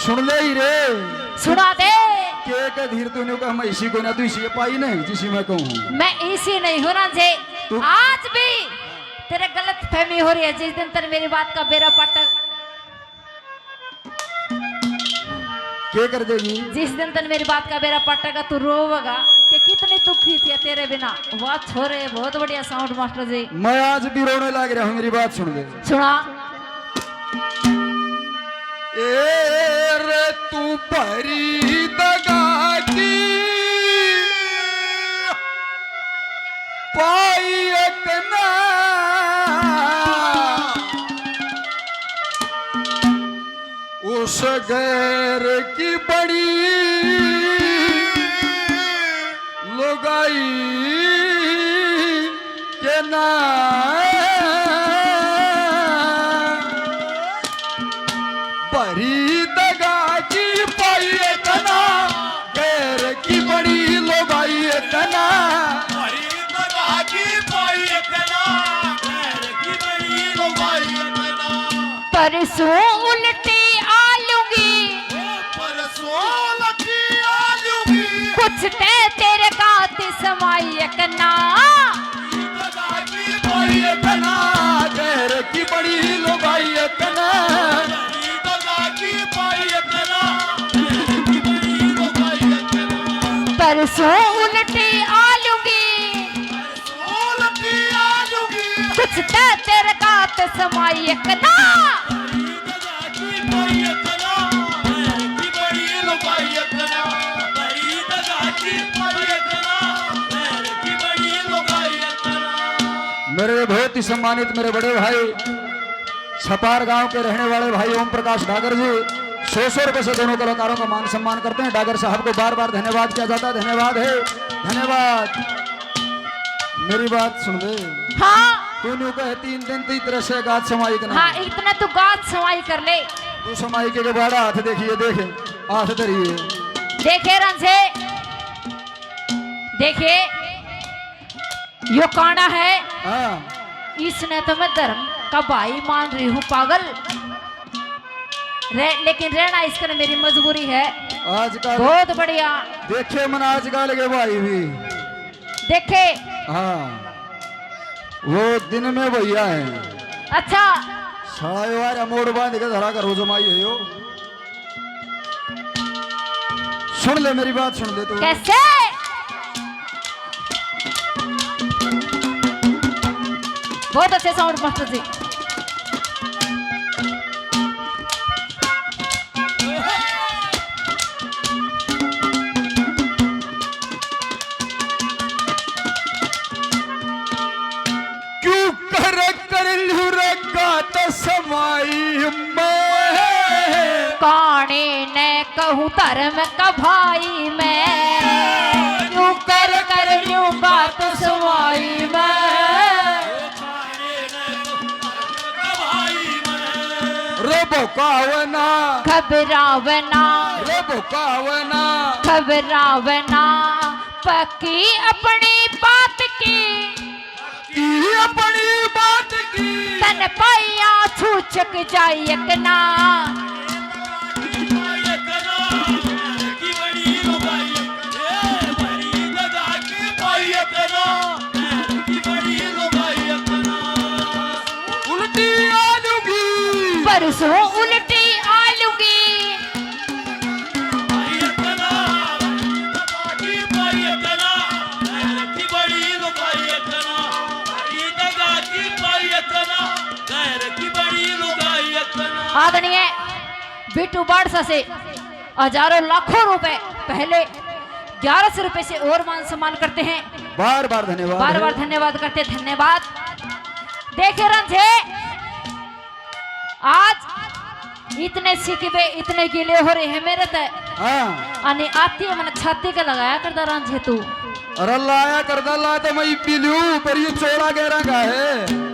सुन ले ही रे, सुना दे। के धीर तूने कहा मैं इसी को ना, तू इसी पाई नहीं जिसी मैं कहूँ। मैं इसी नहीं हूँ रंझे, आज भी तेरे गलत फहमी हो रही है। जिस दिन तेरे मेरी बात का बेरा पाटक क्या कर देगी? जिस दिन तेरे मेरी बात का बेरा पाटेगा तू रोवेगा कि कितनी दुखी थी तेरे बिना। वाह छोरे, बहुत बढ़िया साउंड मास्टर जी। मैं आज भी रोने लग रहा हूँ, मेरी बात सुन ले। सुना। ए रे तू भरी दगा की पाई एक ना, उस गैर की बड़ी लुगाई के ना, भरी दगा की पाई तना, गैर की बड़ी लुगाई तना, भरी दगा की पाई तना, गैर की बड़ी लुगाई तना। परसों उल्टी कुछ ते तेरे कात समाई कना, गैर की बड़ी लुगाई कना, परसों उल्टी आलूंगी, कुछ ते तेरे कात समाई कना, मेरे बहुत ही सम्मानित मेरे बड़े भाई छपार गांव के रहने वाले भाई ओम प्रकाश डागर जी 100 रुपए से दोनों कलाकारों का मान सम्मान करते हैं। डागर साहब को बार बार धन्यवाद किया जाता है। धन्यवाद है, धन्यवाद। मेरी बात सुन ले। हाँ तूने कहे 3 दिन तो तरह से गात समाई करना। हाँ, इतना तू गात समाई कर ले। तू समाई के बाड़ा हाथ देखिए, देखे हाथ धरिए, देखे रंझे, देखे यो काना है। हाँ इसने तो मैं धर्म का भाई मान रही हूँ पागल लेकिन रहना इसका मेरी मजबूरी है। आज का बहुत बढ़िया देखे मन आज का लगे भाई भी देखे। हाँ वो दिन में भैया है। अच्छा सारा मोड़ बांध के धरा कर रोजमाई है यो। सुन ले मेरी बात, सुन ले तू। कैसे? बहुत अच्छे साउंड मास्टर जी। क्यों कर लू रखा तो समाई मैं, काने ने कहूँ धर्म का भाई मैं, क्यों कर लूँ बात समाई मैं, रे भुकावना घबरावना रे भुकावना, घबरावना पक्की अपनी बात की, अपनी बात की तन पाया छूचक जाए कना, उल्टी आलूगी परसों उल्टी आलूगी, आदरणीय बिट्टू बाड़सा से हजारों लाखों रुपए पहले 1100 रुपए से और मान सम्मान करते हैं। बार बार धन्यवाद, बार बार धन्यवाद करते, धन्यवाद। देखे रंझे आज इतने सीखे इतने गिले हो रहे हैं मेरे तय। हाँ आने आती है मैंने छाती का लगाया करता रंझे तू। अरे लाया करदा ला तो मैं पीलू पर ये चौड़ा गहरा का है।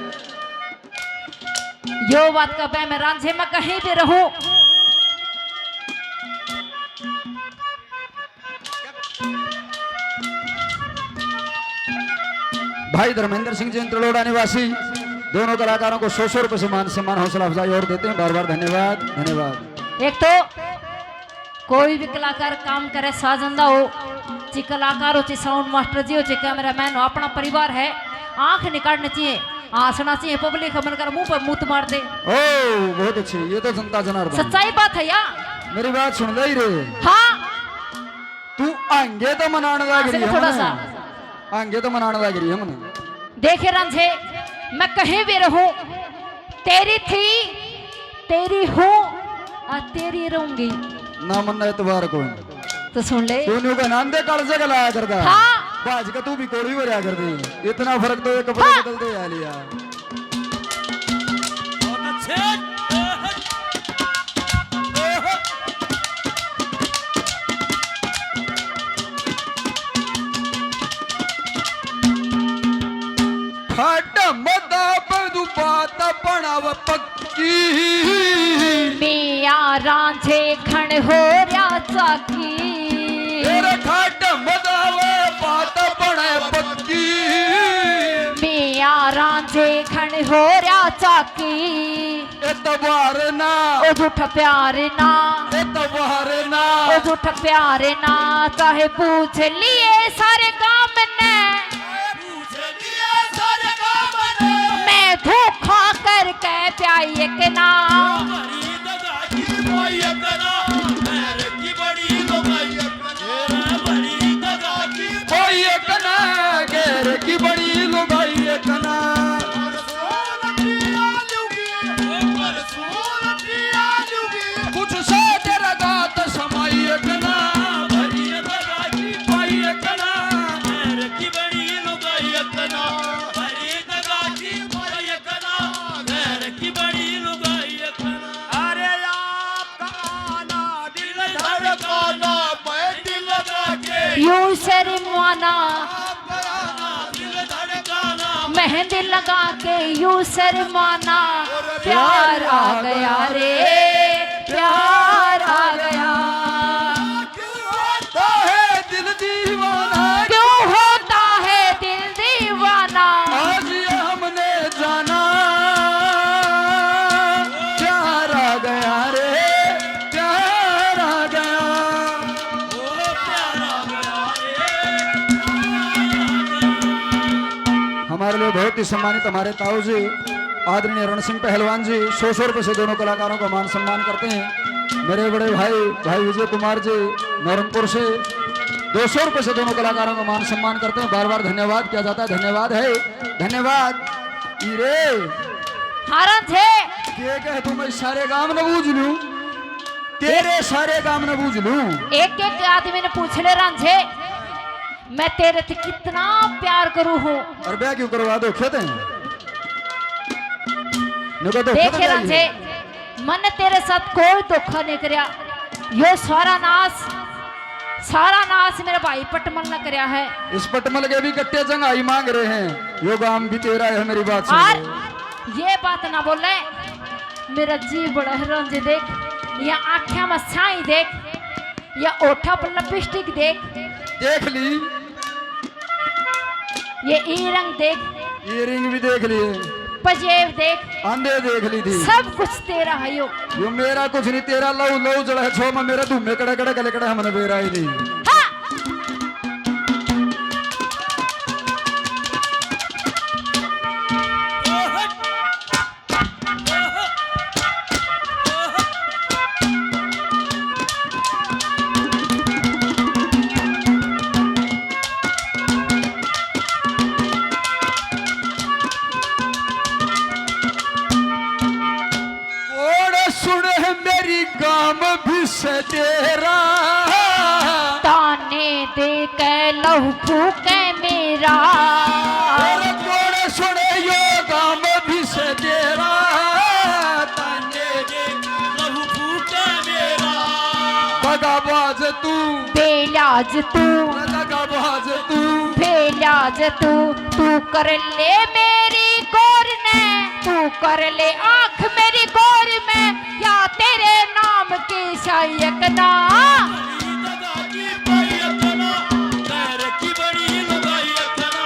यो बात का मैं रांझे में कहीं भी रहूं भाई धर्मेंद्र सिंह जी त्रिलोड़ा निवासी दोनों कलाकारों को 100 रुपए से मान सम्मान हौसला अफजाई और देते हैं। बार बार धन्यवाद, धन्यवाद। एक तो कोई भी कलाकार काम करे साजंदा हो, ची कलाकार हो, ची साउंड मास्टर जी हो, ची कैमरामैन हो, अपना परिवार है, आंख निकालनी चाहिए, हंसना चाहिए, पब्लिक बनकर मुंह पर मुंह मार दे। ओ बहुत अच्छी, ये तो जनता जनार्दन सच्चाई बात है यार। मेरी बात सुन रही रे। हाँ तू आंगे तो मनाने लग रही है, थोड़ा सा आंगे तो मनाने लग रही है हमने। देखे रंझे, मैं कहीं भी रहूं, तेरी थी, तेरी हूं और तेरी रहूंगी। ना मन एतबार को तो सुन ले, तू का नाम दे काल से गलाया करता। हाँ बाज का तू भी कोड़ी हो रहा कर दी, इतना फर्क तो ये कपड़े हाँ। बदलते आ लिया। बहुत अच्छे। फट मदा बदू बात बनाव पक्की, मिया रांझे खण हो रहा चाकी, तेरे खट मदाव बात बने पक्की, मिया रांझे खण हो रहा चाकी, एतबार ना ओ झूठ प्यार ना, एतबार ना ओ झूठ प्यार ना, चाहे पूछ लिए सारे काम ने, पूछ लिए सारे काम ने, मैं धोखा करके प्याई एक ना, बड़ी दगा की कोई कना, पैर की बड़ी लुगाई कना, बड़ी दगा की कोई एक ना घेर की बड़ी लुगाई एक ना। कुछ से तेरा गात समाई एक ना, भरी दगा की पाई एक ना। पैर की बड़ी लुगाई कना, बड़ी दगा की कोई कना, पैर की बड़ी लुगाई कना। अरे आपका आना दिल धड़काना, मैं दिल लगा के यूं शर्माना, दिल धड़काना, मेहंदी लगा के यूं शर्माना, प्यार आ गया रे, प्यार आ गया। होता है दिल दीवाना, क्यों होता है दिल दीवाना, आज ये हमने जाना, प्यार आ गया रे, प्यार आ गया। ओ प्यारा गया हमारे लिए बहुत ही सम्मानित हमारे ताऊ जी आदरणीय रण सिंह पहलवान जी 100 रुपए से दोनों कलाकारों का मान सम्मान करते हैं। मेरे बड़े भाई विजय कुमार जी नौरंगपुर से 200 रुपए से दोनों कलाकारों का मान सम्मान करते हैं। बार बार धन्यवाद किया जाता है, धन्यवाद है, धन्यवाद। रे हारन थे के कह तू मैं सारे काम न बूझ लूं, तेरे सारे काम न बूझ लूं। एक एक आदमी ने पूछ ले रंझे, मैं तेरे से कितना प्यार करूं हूं। और ब्याह क्यों करवा दो खेते हैं नको तो देखे खेते रंझे, जाइए। मन तेरे साथ कोई धोखा नहीं करया, यो सारा नाश मेरे भाई पटमल ने करया है। इस पटमल के भी कट्टे चंगाई मांग रहे हैं, यो काम भी तेरा है, मेरी बात सुन और ले। ये बात ना बोले, मेरा जी बड़ा है रंझे, देख या आँखें में छाई देख, या ओठा पर लिपस्टिक देख, देख ली ये ईरंग देख, इयरिंग भी देख लिए, पजेब देख, अंधे देख ली थी। सब कुछ तेरा है यो। यो मेरा कुछ नहीं, तेरा लव लव जड़ा है छो में मेरा धूमे कड़े कड़े गले कड़े हमने बेरा ही नहीं। हाँ! सुन मेरी गाम भी से तेरा, ताने दे के लहू फूके मेरा, और कौन सुने यो गाम भी से तेरा, ताने दे लहू फूटे मेरा, दगाबाज तू, बेलाज तू, दगाबाज तू, बेलाज तू कर ले मेरी गोर ने, तू कर ले आंख मेरी गोर में, या तेरे नाम की शायक ना। बड़ी दगा की पाई कना, पैर की बड़ी लुगाई कना,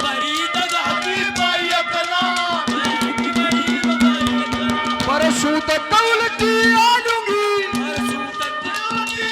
बड़ी दगा की पाई कना, पैर की बड़ी लुगाई कना। परसों तक कौल की आलूंगी, परसों तक कौल की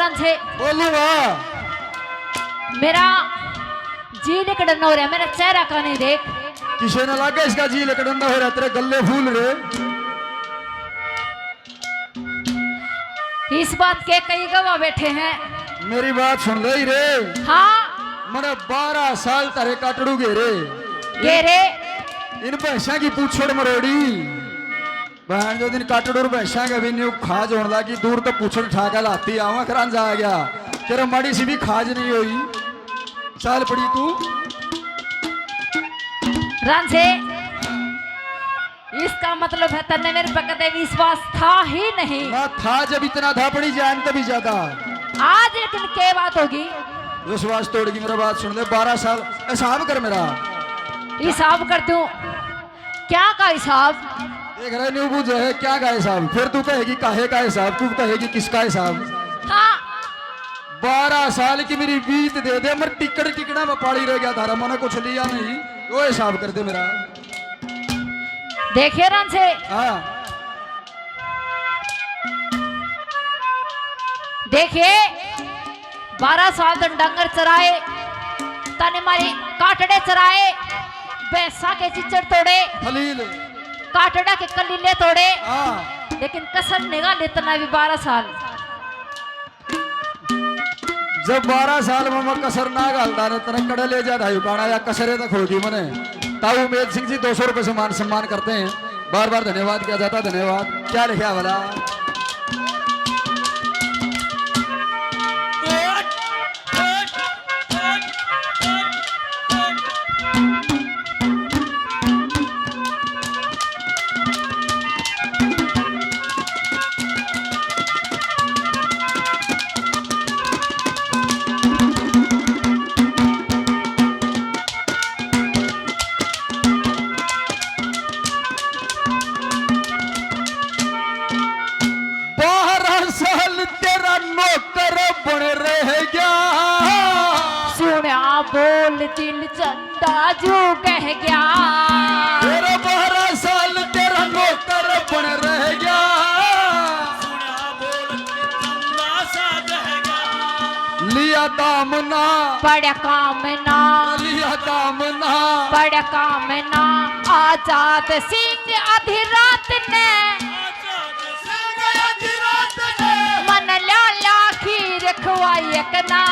रांझे बोलूंगा। मेरा जी निकड़न हो रहा है, मेरा चेहरा का नहीं देख। किसे न लागे इसका जी लकड़ंदा हो रहा, तेरे गले फूल रे। इस बात के कई गवाह बैठे हैं। मेरी बात सुन ले रे। हाँ मैंने 12 साल तारे काटड़ू रे। गेरे इन भैंसा की पूछड़ मरोड़ी। बहन जो दिन काटड़ू भैंसा के भी न्यू खाज होने लगी, दूर तो पूछड़ ठाका लाती आवा करान जा गया। तेरा माड़ी सी भी खाज नहीं हुई। चाल पड़ी तू रांझे, इसका मतलब है तन्ने मेरे पे कदे विश्वास था ही नहीं। ना था, जब इतना था पड़ी जान तभी ज्यादा। आज लेकिन क्या बात होगी? विश्वास तोड़गी। मेरा बात सुन ले। 12 साल हिसाब कर मेरा। हिसाब कर दूं? क्या का हिसाब? देख रहे न्यू बुझ है क्या का हिसाब? फिर तू कहेगी काहे का हिसाब, तू कहेगी किसका हिसाब? हाँ 12 साल की मेरी बीत दे दे, मर टिकड़ा में पाड़ी रह गया थारा, मैंने कुछ लिया नहीं। वो हिसाब कर दे मेरा। देखिए रांझे, हाँ देखिए 12 साल तक डंगर चराए, तने मारी काटड़े चराए, भैंसा के चिचड़ तोड़े, खलील। काटड़ा के कलीले तोड़े, हाँ लेकिन कसर निगाह लेतना भी 12 साल। जब 12 साल में मैं कसर ना गालता ने तना कड़े ले जा धायु काना या कसरे तक होगी मने। ताऊ उमेद सिंह जी 200 रुपए से मान सम्मान करते हैं। बार बार धन्यवाद किया जाता। धन्यवाद। क्या लिखा वाला? बोल दिल चंदा जो कह गया, तेरा 12 साल तेरा नौकर बन रह गया। सुना बोल चंदा सा कह गया। लिया दामना बड़ा कामना, लिया दामना बड़ा कामना। आजाद सिंह आधी रात ने मन लाला खीर खवाई एकना।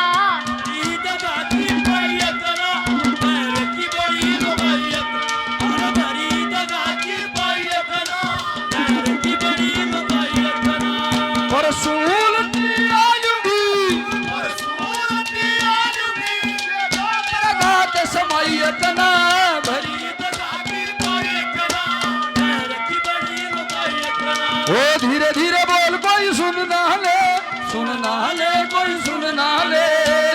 ओ धीरे धीरे बोल, कोई सुन ना ले, सुन ना ले, कोई सुन ना ले।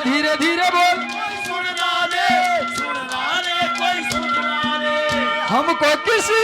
धीरे धीरे बोल, सुन ना ले, सुन ना ले, कोई सुन ना ले। हमको किसी